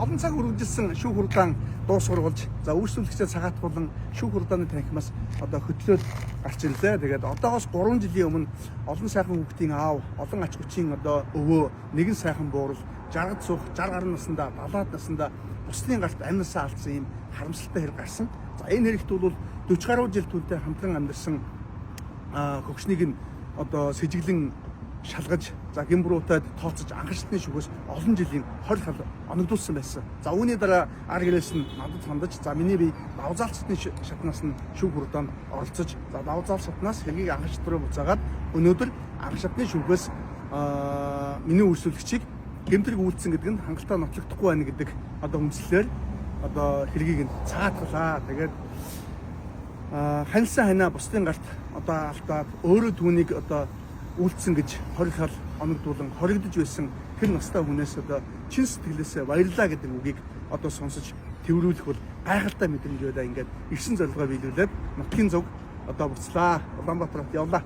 Олон цаг үргэлжилсэн шүүх хурлаан дуусгуулж за үйлчлүүлэгчдээ цагаат болон шүүх хурлааны танхимаас одоо хөтлөөд гарч ирлээ. Тэгээд одоогоос 3 жилийн өмнө олон сайхан хүүхдийн аав, олон ач хүчийн одоо өвөө, нэгэн сайхан буурал, жаргад суух, 60 гаруй наснда, 70-аад наснда бусдын гарт амьнасаа алдсан ийм харамсалтай хэрэг гарсан. За энэ хэрэгт бол 40 гаруй жил түүнтэй хамтран амьдарсан хөгшнийг нь одоо сэжиглэн шалгаж за гимбруудад тооцож анхаарчны шүгээс олон жилийн хорь хал оногдуулсан байсан. За үүний дараа ар гэрээс нь надад хандаж за миний бие давзаалцны шатнаас нь шүүх хурлаанд оролцож за давзаал шатнаас хэргийг анхаарч руу буцаагаад өнөөдөр анх шатны шүүхээс миний үйлчлүүлэгчийг гэмтрэг үйлдсэн гэдэг нь хангалттай нотлогдохгүй байна гэдэг одоо хүнслэлээр одоо хэргийг нь цаатгалаа. Тэгээд ханьсан ханаа бусдын гарт одоо алдаад өөрөө түүнийг одоо үйлдсэн гэж хориг хал оногдуулан хоригдож байсан тэр настай хүнээс одоо чин сэтгэлээсээ баярлаа гэдэг үгийг одоо сонсож тэрврүүлэх бол гайхалтай мэдрэмж байлаа. Ингээд ирсэн зорилгоо биелүүлээд нутгийн зөв одоо буцлаа. Улаанбаатарт явлаа.